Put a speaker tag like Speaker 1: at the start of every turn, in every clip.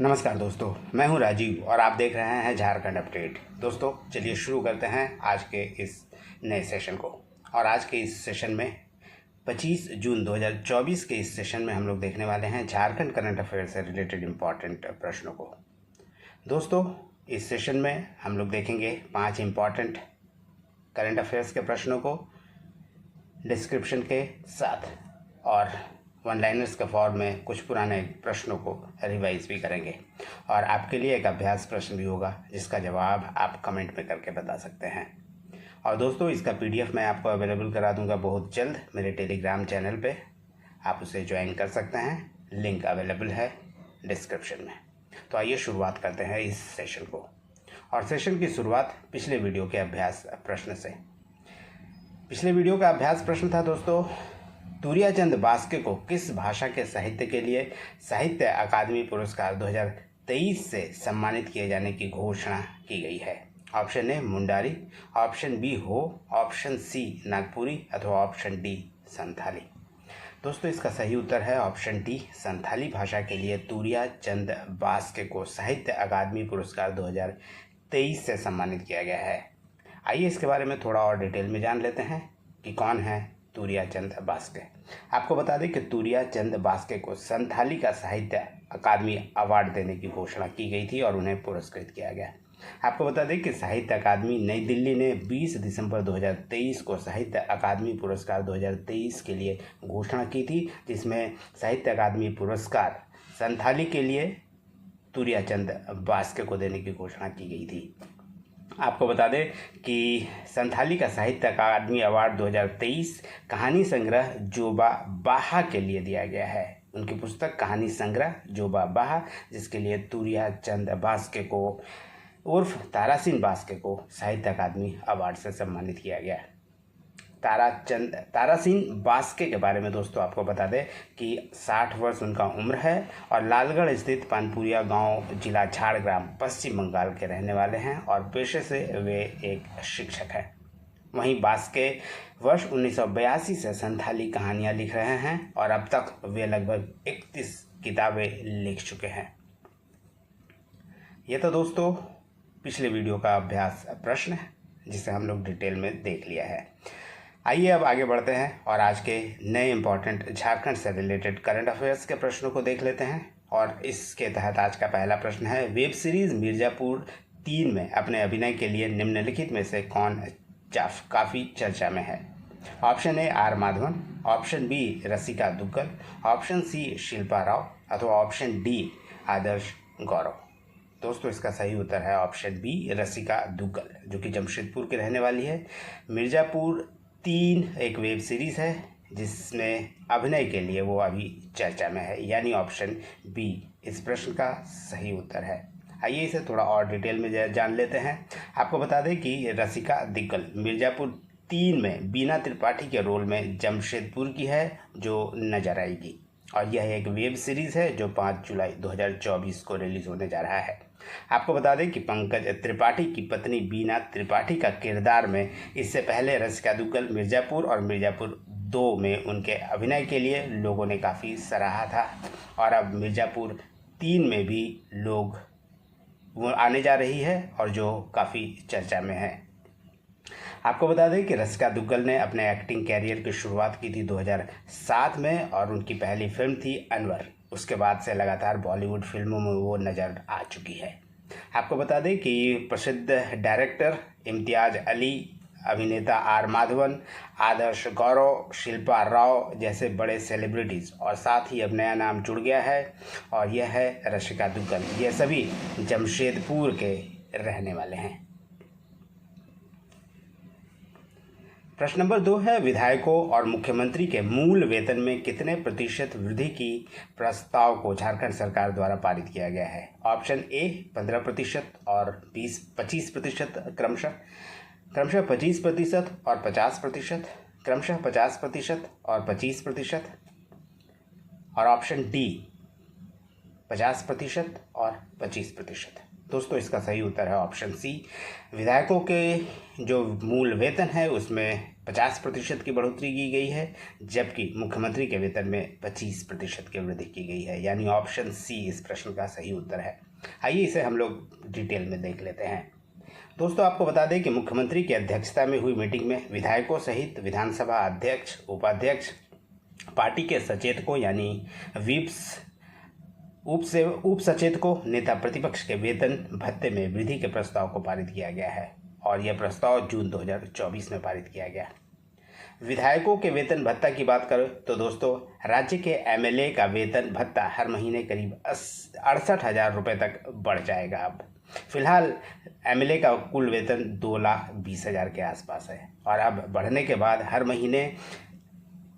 Speaker 1: नमस्कार दोस्तों, मैं हूं राजीव और आप देख रहे हैं झारखंड अपडेट। दोस्तों चलिए शुरू करते हैं आज के इस नए सेशन को। और आज के इस सेशन में 25 जून 2024 के इस सेशन में हम लोग देखने वाले हैं झारखंड करंट अफेयर से रिलेटेड इम्पॉर्टेंट प्रश्नों को। दोस्तों इस सेशन में हम लोग देखेंगे 5 इम्पॉर्टेंट करंट अफेयर्स के प्रश्नों को डिस्क्रिप्शन के साथ, और वन लाइनर्स के फॉर्म में कुछ पुराने प्रश्नों को रिवाइज भी करेंगे। और आपके लिए एक अभ्यास प्रश्न भी होगा जिसका जवाब आप कमेंट में करके बता सकते हैं। और दोस्तों इसका पीडीएफ मैं आपको अवेलेबल करा दूंगा बहुत जल्द मेरे टेलीग्राम चैनल पे, आप उसे ज्वाइन कर सकते हैं। लिंक अवेलेबल है डिस्क्रिप्शन में। तो आइए शुरुआत करते हैं इस सेशन को। और सेशन की शुरुआत पिछले वीडियो के अभ्यास प्रश्न से। पिछले वीडियो का अभ्यास प्रश्न था दोस्तों, तुरियाचंद बास्के को किस भाषा के साहित्य के लिए साहित्य अकादमी पुरस्कार 2023 से सम्मानित किए जाने की घोषणा की गई है। Option A Mundari, option B Ho, option C Nagpuri अथवा ऑप्शन डी संथाली। दोस्तों इसका सही उत्तर है ऑप्शन डी, संथाली भाषा के लिए तुरियाचंद बास्के को साहित्य अकादमी पुरस्कार 2023 से सम्मानित किया गया है। आइए इसके बारे में थोड़ा और डिटेल में जान लेते हैं कि कौन है तुरियाचंद बास्के। आपको बता दें कि तुरियाचंद बास्के को संथाली का साहित्य अकादमी अवार्ड देने की घोषणा की गई थी और उन्हें पुरस्कृत किया गया। आपको बता दें कि साहित्य अकादमी नई दिल्ली ने 20 दिसंबर 2023 को साहित्य अकादमी पुरस्कार 2023 के लिए घोषणा की थी, जिसमें साहित्य अकादमी पुरस्कार संथाली के लिए तुरियाचंद बास्के को देने की घोषणा की गई थी। आपको बता दें कि संथाली का साहित्य अकादमी अवार्ड 2023 कहानी संग्रह जोबा बाहा के लिए दिया गया है। उनकी पुस्तक कहानी संग्रह जोबा बाहा, जिसके लिए तुरियाचंद बास्के को उर्फ तारासिन बास्के को साहित्य अकादमी अवार्ड से सम्मानित किया गया। तारासिन बास्के के बारे में दोस्तों आपको बता दें कि 60 वर्ष उनका उम्र है और लालगढ़ स्थित पानपुरिया गांव, जिला झाड़ग्राम, पश्चिम बंगाल के रहने वाले हैं और पेशे से वे एक शिक्षक हैं। वहीं बास्के वर्ष 1982 से संथाली कहानियां लिख रहे हैं और अब तक वे लगभग 31 किताबें लिख चुके हैं। ये तो दोस्तों पिछले वीडियो का अभ्यास प्रश्न है जिसे हम लोग डिटेल में देख लिया है। आइए अब आगे बढ़ते हैं और आज के नए इम्पॉर्टेंट झारखंड से रिलेटेड करंट अफेयर्स के प्रश्नों को देख लेते हैं। और इसके तहत आज का पहला प्रश्न है, वेब सीरीज मिर्ज़ापुर 3 में अपने अभिनय के लिए निम्नलिखित में से कौन काफ़ी चर्चा में है। Option A R Madhavan, option B Rasika Duggal, option C Shilpa Rao अथवा ऑप्शन डी आदर्श गौरव। दोस्तों इसका सही उत्तर है ऑप्शन बी रसिका दुग्गल, जो कि जमशेदपुर की रहने वाली है। मिर्ज़ापुर 3 एक वेब सीरीज़ है जिसमें अभिनय के लिए वो अभी चर्चा में है, यानी ऑप्शन बी इस प्रश्न का सही उत्तर है। आइए इसे थोड़ा और डिटेल में जान लेते हैं। आपको बता दें कि रसिका दुग्गल मिर्ज़ापुर 3 में बीना त्रिपाठी के रोल में जमशेदपुर की है जो नजर आएगी। और यह एक वेब सीरीज़ है जो 5 जुलाई 2024 को रिलीज़ होने जा रहा है। आपको बता दें कि पंकज त्रिपाठी की पत्नी बीना त्रिपाठी का किरदार में इससे पहले रसिका दुग्गल मिर्ज़ापुर और मिर्ज़ापुर 2 में उनके अभिनय के लिए लोगों ने काफ़ी सराहा था। और अब मिर्ज़ापुर 3 में भी लोग वो आने जा रही है और जो काफ़ी चर्चा में है। आपको बता दें कि रसिका दुग्गल ने अपने एक्टिंग कैरियर की शुरुआत की थी 2007 में और उनकी पहली फिल्म थी अनवर। उसके बाद से लगातार बॉलीवुड फिल्मों में वो नज़र आ चुकी है। आपको बता दें कि प्रसिद्ध डायरेक्टर इम्तियाज़ अली, अभिनेता आर माधवन, आदर्श गौरव, शिल्पा राव जैसे बड़े सेलिब्रिटीज़ और साथ ही अब नया नाम जुड़ गया है और यह है रसिका दुग्गल। ये सभी जमशेदपुर के रहने वाले हैं। प्रश्न नंबर 2 है, विधायकों और मुख्यमंत्री के मूल वेतन में कितने प्रतिशत वृद्धि की प्रस्ताव को झारखंड सरकार द्वारा पारित किया गया है। ऑप्शन ए 15% और 25% क्रमशः 25% और 50%, क्रमशः 50% और 25%, और ऑप्शन डी 50% और 25%। दोस्तों इसका सही उत्तर है ऑप्शन सी। विधायकों के जो मूल वेतन है उसमें 50% की बढ़ोतरी की गई है, जबकि मुख्यमंत्री के वेतन में 25% की वृद्धि की गई है, यानी ऑप्शन सी इस प्रश्न का सही उत्तर है। आइए इसे हम लोग डिटेल में देख लेते हैं। दोस्तों आपको बता दें कि मुख्यमंत्री की अध्यक्षता में हुई मीटिंग में विधायकों सहित विधानसभा अध्यक्ष, उपाध्यक्ष, पार्टी के सचेतकों यानी व्हिप्स, उप सचेतकों, नेता प्रतिपक्ष के वेतन भत्ते में वृद्धि के प्रस्ताव को पारित किया गया है और यह प्रस्ताव जून 2024 में पारित किया गया। विधायकों के वेतन भत्ता की बात करें तो दोस्तों राज्य के एमएलए का वेतन भत्ता हर महीने करीब 68,000 रुपये तक बढ़ जाएगा। अब फिलहाल एमएलए का कुल वेतन 2,20,000 के आसपास है और अब बढ़ने के बाद हर महीने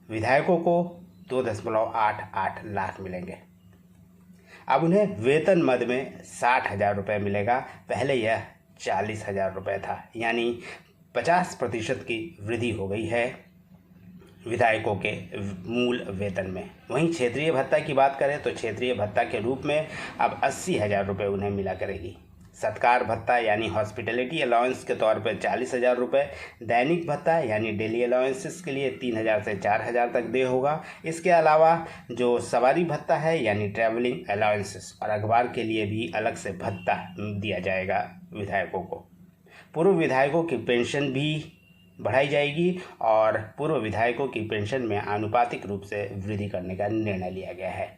Speaker 1: विधायकों को 2.88 लाख मिलेंगे। अब उन्हें वेतन मद में 60,000 रुपये मिलेगा, पहले यह 40,000 रुपये था, यानी 50% की वृद्धि हो गई है विधायकों के मूल वेतन में। वहीं क्षेत्रीय भत्ता की बात करें तो क्षेत्रीय भत्ता के रूप में अब 80,000 रुपये उन्हें मिला करेगी। सत्कार भत्ता यानी हॉस्पिटलिटी अलाउंस के तौर पर 40,000 रुपये, दैनिक भत्ता यानी डेली अलाउंसेस के लिए 3,000 से 4,000 तक देय होगा। इसके अलावा जो सवारी भत्ता है यानी ट्रैवलिंग अलाउंसेस और अखबार के लिए भी अलग से भत्ता दिया जाएगा विधायकों को। पूर्व विधायकों की पेंशन भी बढ़ाई जाएगी और पूर्व विधायकों की पेंशन में आनुपातिक रूप से वृद्धि करने का निर्णय लिया गया है।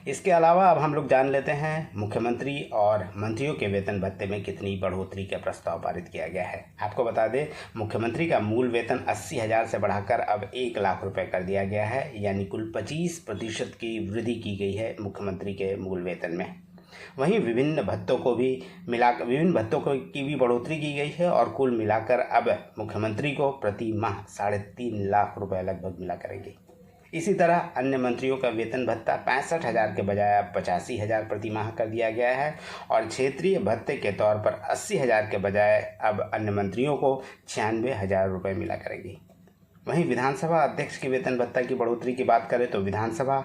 Speaker 1: इसके अलावा अब हम लोग जान लेते हैं मुख्यमंत्री और मंत्रियों के वेतन भत्ते में कितनी बढ़ोतरी का प्रस्ताव पारित किया गया है। आपको बता दें मुख्यमंत्री का मूल वेतन 80,000 से बढ़ाकर अब 1 लाख रुपए कर दिया गया है, यानी कुल 25% की वृद्धि की गई है मुख्यमंत्री के मूल वेतन में। वहीं विभिन्न भत्तों की भी बढ़ोतरी की गई है और कुल मिलाकर अब मुख्यमंत्री को प्रति माह 3.5 लाख रुपए लगभग मिला करेंगे। इसी तरह अन्य मंत्रियों का वेतन भत्ता 65,000 के बजाय अब 85,000 प्रति माह कर दिया गया है और क्षेत्रीय भत्ते के तौर पर 80,000 के बजाय अब अन्य मंत्रियों को 96,000 रुपये मिला करेगी। वहीं विधानसभा अध्यक्ष के वेतन भत्ता की बढ़ोतरी की बात करें तो विधानसभा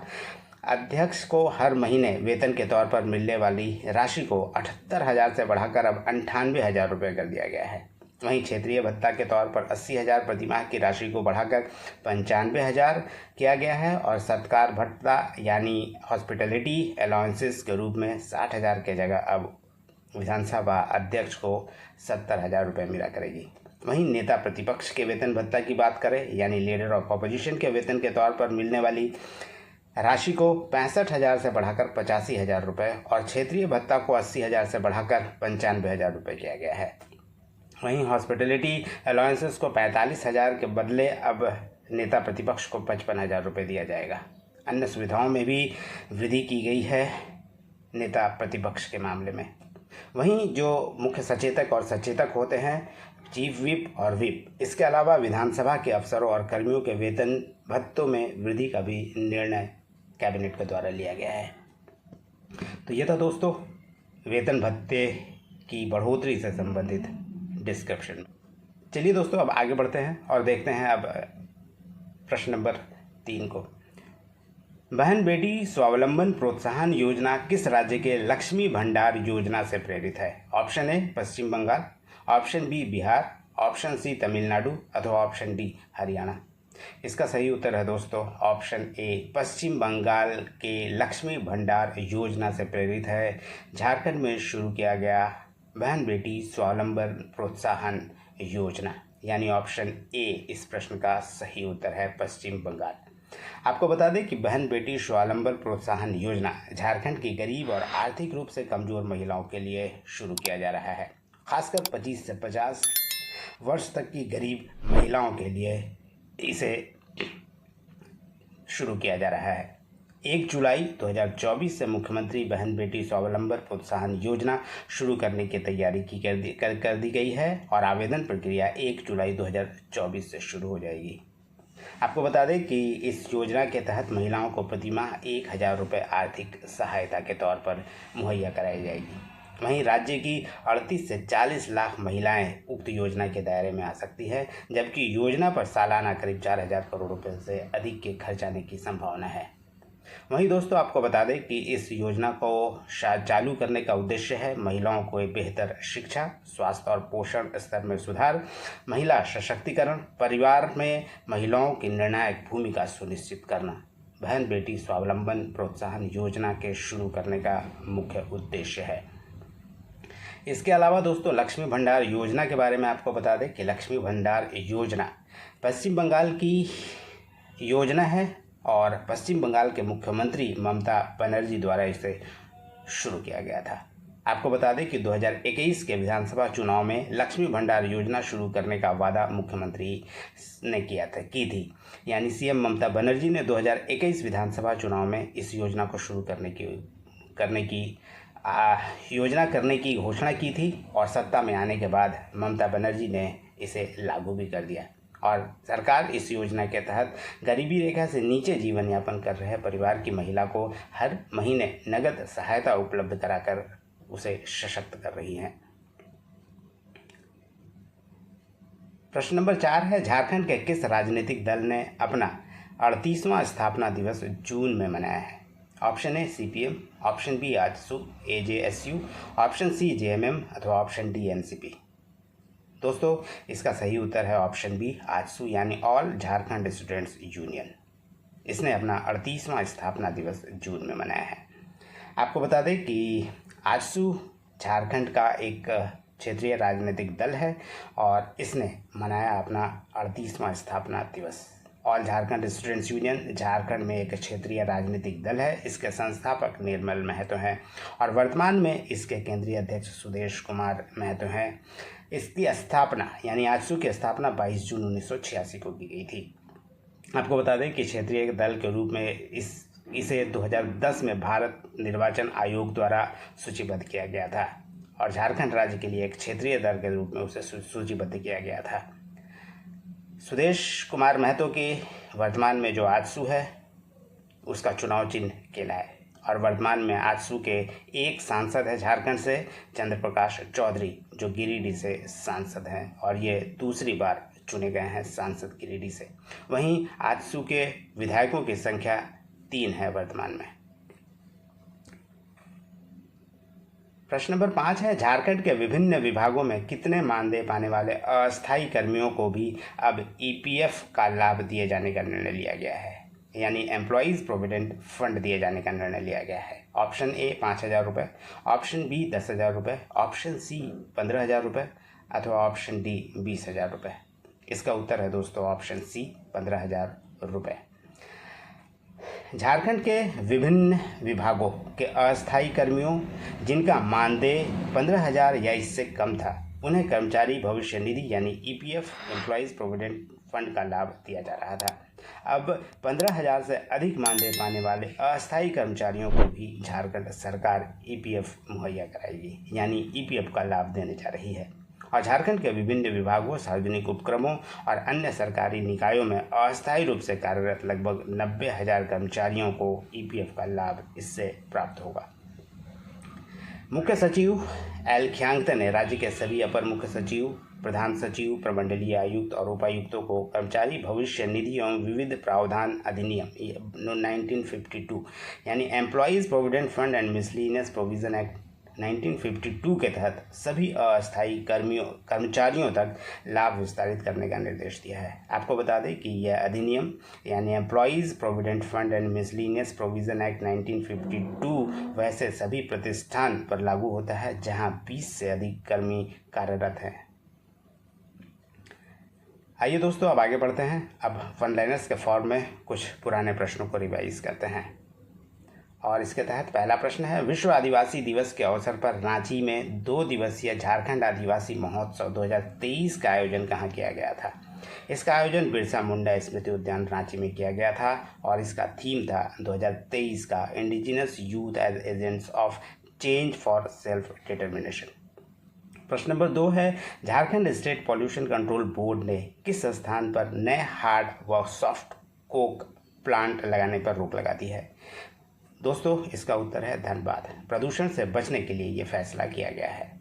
Speaker 1: अध्यक्ष को हर महीने वेतन के तौर पर मिलने वाली राशि को 78,000 से बढ़ाकर अब 98,000 रुपये कर दिया गया है। वहीं क्षेत्रीय भत्ता के तौर पर 80,000 प्रति माह की राशि को बढ़ाकर 95,000 किया गया है और सत्कार भत्ता यानी हॉस्पिटलिटी अलाउंसेस के रूप में 60,000 के जगह अब विधानसभा अध्यक्ष को 70,000 रुपये मिला करेगी। वहीं नेता प्रतिपक्ष के वेतन भत्ता की बात करें यानी लीडर ऑफ अपोजिशन के वेतन के तौर पर मिलने वाली राशि को 65,000 से बढ़ाकर 85,000 रुपये और क्षेत्रीय भत्ता को 80,000 से बढ़ाकर 95,000 रुपये किया गया है। वहीं हॉस्पिटलिटी अलाउंसेस को 45,000 के बदले अब नेता प्रतिपक्ष को 55,000 रुपये दिया जाएगा। अन्य सुविधाओं में भी वृद्धि की गई है नेता प्रतिपक्ष के मामले में। वहीं जो मुख्य सचेतक और सचेतक होते हैं, चीफ व्हिप और व्हिप, इसके अलावा विधानसभा के अफसरों और कर्मियों के वेतन भत्तों में वृद्धि का भी निर्णय कैबिनेट के द्वारा लिया गया है। तो ये था दोस्तों वेतन भत्ते की बढ़ोतरी से संबंधित डिस्क्रिप्शन। चलिए दोस्तों अब आगे बढ़ते हैं और देखते हैं अब प्रश्न नंबर 3 को। बहन बेटी स्वावलंबन प्रोत्साहन योजना किस राज्य के लक्ष्मी भंडार योजना से प्रेरित है? Option A Paschim Bengal, option B Bihar, option C Tamil Nadu अथवा ऑप्शन डी हरियाणा। इसका सही उत्तर है दोस्तों ऑप्शन ए, पश्चिम बंगाल के लक्ष्मी भंडार योजना से प्रेरित है। झारखंड में शुरू किया गया बहन बेटी स्वावलंबन प्रोत्साहन योजना, यानी ऑप्शन ए इस प्रश्न का सही उत्तर है, पश्चिम बंगाल। आपको बता दें कि बहन बेटी स्वावलंबन प्रोत्साहन योजना झारखंड की गरीब और आर्थिक रूप से कमजोर महिलाओं के लिए शुरू किया जा रहा है। खासकर 25 से 50 वर्ष तक की गरीब महिलाओं के लिए इसे शुरू किया जा रहा है। 1 जुलाई 2024 से मुख्यमंत्री बहन बेटी स्वावलंबन प्रोत्साहन योजना शुरू करने की तैयारी कर दी गई है और आवेदन प्रक्रिया 1 जुलाई 2024 से शुरू हो जाएगी। आपको बता दें कि इस योजना के तहत महिलाओं को प्रतिमाह 1,000 रुपये आर्थिक सहायता के तौर पर मुहैया कराई जाएगी। वहीं राज्य की 38 से 40 लाख महिलाएं उक्त योजना के दायरे में आ सकती है, जबकि योजना पर सालाना करीब 4,000 करोड़ रुपये से अधिक के खर्च आने की संभावना है। वहीं दोस्तों आपको बता दें कि इस योजना को चालू करने का उद्देश्य है महिलाओं को एक बेहतर शिक्षा, स्वास्थ्य और पोषण स्तर में सुधार, महिला सशक्तिकरण, परिवार में महिलाओं की निर्णायक भूमिका सुनिश्चित करना, बहन बेटी स्वावलंबन प्रोत्साहन योजना के शुरू करने का मुख्य उद्देश्य है। इसके अलावा दोस्तों लक्ष्मी भंडार योजना के बारे में आपको बता दें कि लक्ष्मी भंडार योजना पश्चिम बंगाल की योजना है और पश्चिम बंगाल के मुख्यमंत्री ममता बनर्जी द्वारा इसे शुरू किया गया था। आपको बता दें कि 2021 के विधानसभा चुनाव में लक्ष्मी भंडार योजना शुरू करने का वादा मुख्यमंत्री ने की थी। यानी सीएम ममता बनर्जी ने 2021 विधानसभा चुनाव में इस योजना को शुरू करने की घोषणा की थी और सत्ता में आने के बाद ममता बनर्जी ने इसे लागू भी कर दिया और सरकार इस योजना के तहत गरीबी रेखा से नीचे जीवन यापन कर रहे परिवार की महिला को हर महीने नगद सहायता उपलब्ध कराकर उसे सशक्त कर रही है। प्रश्न नंबर 4 है, झारखंड के किस राजनीतिक दल ने अपना 38वां स्थापना दिवस जून में मनाया है? Option A CPM, option B AJSU AJSU, option C JMM अथवा ऑप्शन डी एनसीपी। दोस्तों इसका सही उत्तर है ऑप्शन बी आजसू यानी ऑल झारखंड स्टूडेंट्स यूनियन। इसने अपना 38वां स्थापना दिवस जून में मनाया है। आपको बता दें कि आजसू झारखंड का एक क्षेत्रीय राजनीतिक दल है और इसने मनाया अपना 38वां स्थापना दिवस। All Jharkhand students union Jharkhand में एक क्षेत्रीय राजनीतिक दल है। इसके संस्थापक निर्मल महतो हैं और वर्तमान में इसके केंद्रीय अध्यक्ष सुदेश कुमार महतो हैं। इसकी स्थापना यानी आजसू की स्थापना 22 जून 1986 को की गई थी। आपको बता दें कि क्षेत्रीय दल के रूप में इसे 2010 में भारत निर्वाचन आयोग द्वारा सूचीबद्ध किया गया था और झारखंड राज्य के लिए एक क्षेत्रीय दल के रूप में उसे सूचीबद्ध किया गया था। सुदेश कुमार महतो की वर्तमान में जो आजसू है उसका चुनाव चिन्ह केला है और वर्तमान में आजसू के एक सांसद है झारखंड से, चंद्र प्रकाश चौधरी, जो गिरिडीह से सांसद हैं और ये दूसरी बार चुने गए हैं सांसद गिरिडीह से। वहीं आजसू के विधायकों की संख्या 3 है वर्तमान में। प्रश्न नंबर 5 है, झारखंड के विभिन्न विभागों में कितने मानदेय पाने वाले अस्थायी कर्मियों को भी अब ईपीएफ का लाभ दिए जाने का निर्णय लिया गया है, यानी एम्प्लॉयज़ प्रोविडेंट फंड दिए जाने का निर्णय लिया गया है। ऑप्शन ए 5,000 रुपये, ऑप्शन बी 10,000 रुपये, ऑप्शन सी 15,000 रुपये अथवा ऑप्शन डी 20,000 रुपये। इसका उत्तर है दोस्तों ऑप्शन सी 15,000 रुपये। झारखंड के विभिन्न विभागों के अस्थायी कर्मियों जिनका मानदेय 15,000 या इससे कम था उन्हें कर्मचारी भविष्य निधि यानी ईपीएफ एम्प्लॉयज़ प्रोविडेंट फंड का लाभ दिया जा रहा था। अब 15,000 से अधिक मानदेय पाने वाले अस्थायी कर्मचारियों को भी झारखंड सरकार ईपीएफ मुहैया कराएगी, यानी ईपीएफ का लाभ देने जा रही है। और झारखंड के विभिन्न विभागों, सार्वजनिक उपक्रमों और अन्य सरकारी निकायों में अस्थायी रूप से कार्यरत लगभग 90,000 कर्मचारियों को ईपीएफ का लाभ इससे प्राप्त होगा। मुख्य सचिव एल ख्यांगते ने राज्य के सभी अपर मुख्य सचिव, प्रधान सचिव, प्रमंडलीय आयुक्त और उपायुक्तों को कर्मचारी भविष्य निधि एवं विविध प्रावधान अधिनियम 1952 यानी employees provident fund and miscellaneous provision act 1952 के तहत सभी अस्थायी कर्मचारियों तक लाभ विस्तारित करने का निर्देश दिया है। आपको बता दें कि यह अधिनियम यानी employees provident fund and miscellaneous provision act 1952 वैसे सभी प्रतिष्ठान पर लागू होता है जहां 20 से अधिक कर्मी कार्यरत हैं। आइए दोस्तों अब आगे बढ़ते हैं। अब वन लाइनर्स के फॉर्म में कुछ पुराने प्रश्नों को रिवाइज करते हैं और इसके तहत पहला प्रश्न है, विश्व आदिवासी दिवस के अवसर पर रांची में 2 दिवसीय झारखंड आदिवासी महोत्सव 2023 का आयोजन कहाँ किया गया था? इसका आयोजन बिरसा मुंडा स्मृति उद्यान रांची में किया गया था और इसका थीम था 2023 का indigenous youth as agents of change for self determination. प्रश्न नंबर 2 है, Jharkhand state pollution control board ने किस स्थान पर नए हार्ड व सॉफ्ट कोक प्लांट लगाने पर रोक लगा दी है? दोस्तों इसका उत्तर है धनबाद। प्रदूषण से बचने के लिए ये फैसला किया गया है।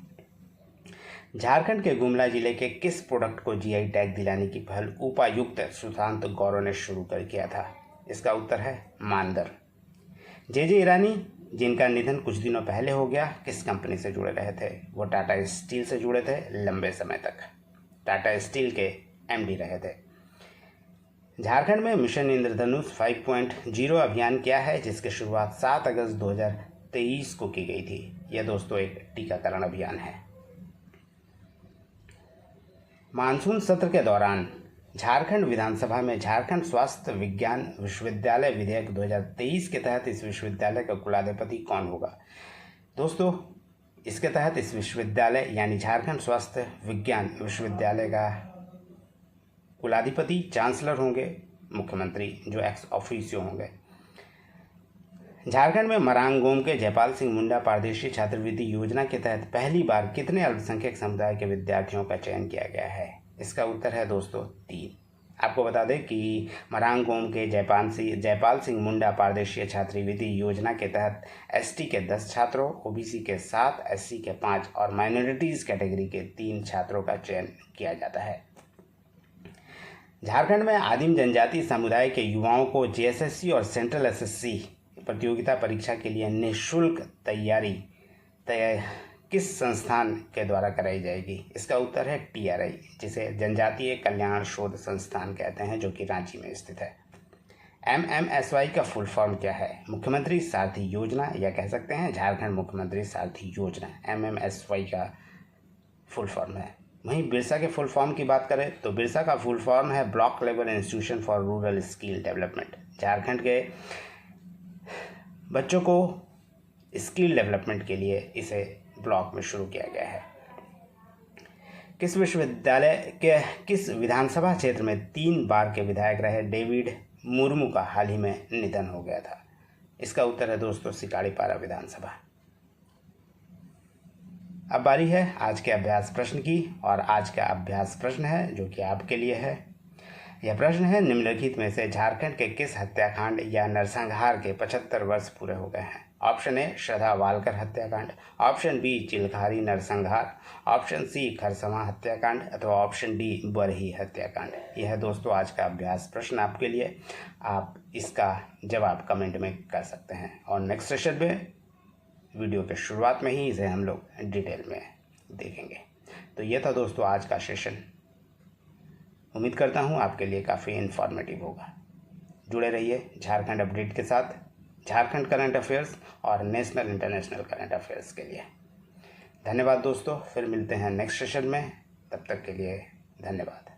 Speaker 1: झारखंड के गुमला जिले के किस प्रोडक्ट को जीआई टैग दिलाने की पहल उपायुक्त सुशांत गौरव ने शुरू कर किया था? इसका उत्तर है मानदर। जे ईरानी, जिनका निधन कुछ दिनों पहले हो गया, किस कंपनी से जुड़े रहे थे? वो टाटा स्टील से जुड़े थे लंबे समय तक। टाटा स्टील के एमडी रहे थे। झारखंड में मिशन इंद्रधनुष 5.0 अभियान क्या है, जिसकी शुरुआत 7 अगस्त 2023 को की गई थी? यह दोस्तों एक टीकाकरण अभियान है। मानसून सत्र के दौरान झारखंड विधानसभा में झारखंड स्वास्थ्य विज्ञान विश्वविद्यालय विधेयक 2023 के तहत इस विश्वविद्यालय का कुलाधिपति कौन होगा? दोस्तों, इसके तहत इस विश्वविद्यालय यानी झारखंड स्वास्थ्य विज्ञान विश्वविद्यालय का कुलाधिपति चांसलर होंगे मुख्यमंत्री, जो एक्स ऑफिशियो होंगे। झारखंड में मरांगोम के जयपाल सिंह मुंडा पारदर्शी छात्रवृत्ति योजना के तहत पहली बार कितने अल्पसंख्यक समुदाय के विद्यार्थियों का चयन किया गया है? इसका उत्तर है दोस्तों 3। आपको बता दें कि मरांगोम के जयपाल सिंह मुंडा पारदर्शी छात्रवृत्ति योजना के तहत एसटी के 10 छात्रों, ओबीसी के 7, एससी के 5 और माइनॉरिटीज़ कैटेगरी के 3 छात्रों का चयन किया जाता है। झारखंड में आदिम जनजाति समुदाय के युवाओं को जेएसएससी और सेंट्रल एसएससी प्रतियोगिता परीक्षा के लिए निःशुल्क तैयारी किस संस्थान के द्वारा कराई जाएगी? इसका उत्तर है टीआरआई, जिसे जनजातीय कल्याण शोध संस्थान कहते हैं, जो कि रांची में स्थित है। एमएमएसवाई का फुल फॉर्म क्या है? मुख्यमंत्री सारथी योजना, या कह सकते हैं झारखंड मुख्यमंत्री सारथी योजना, एमएमएसवाई का फुल फॉर्म है। वहीं बिरसा के फुल फॉर्म की बात करें तो बिरसा का फुल फॉर्म है block level institution for rural skill development. Jharkhand के बच्चों को स्किल डेवलपमेंट के लिए इसे ब्लॉक में शुरू किया गया है। किस विधानसभा क्षेत्र में 3 बार के विधायक रहे डेविड मुर्मू का हाल ही में निधन हो गया था? इसका उत्तर है दोस्तों सिकाड़ीपारा विधानसभा। अब बारी है आज के अभ्यास प्रश्न की, और आज का अभ्यास प्रश्न है जो कि आपके लिए है। यह प्रश्न है, निम्नलिखित में से झारखंड के किस हत्याकांड या नरसंहार के 75 वर्ष पूरे हो गए हैं? ऑप्शन ए श्रद्धा वालकर हत्याकांड, ऑप्शन बी चिलखारी नरसंहार, ऑप्शन सी खरसमा हत्याकांड, अथवा ऑप्शन डी बरही हत्याकांड। यह है दोस्तों आज का अभ्यास प्रश्न आपके लिए। आप इसका जवाब कमेंट में कर सकते हैं, और नेक्स्ट सेशन में वीडियो के शुरुआत में ही इसे हम लोग डिटेल में देखेंगे। तो ये था दोस्तों आज का सेशन। उम्मीद करता हूँ आपके लिए काफ़ी इन्फॉर्मेटिव होगा। जुड़े रहिए झारखंड अपडेट के साथ, झारखंड करंट अफेयर्स और नेशनल इंटरनेशनल करंट अफेयर्स के लिए। धन्यवाद दोस्तों, फिर मिलते हैं नेक्स्ट सेशन में। तब तक के लिए धन्यवाद।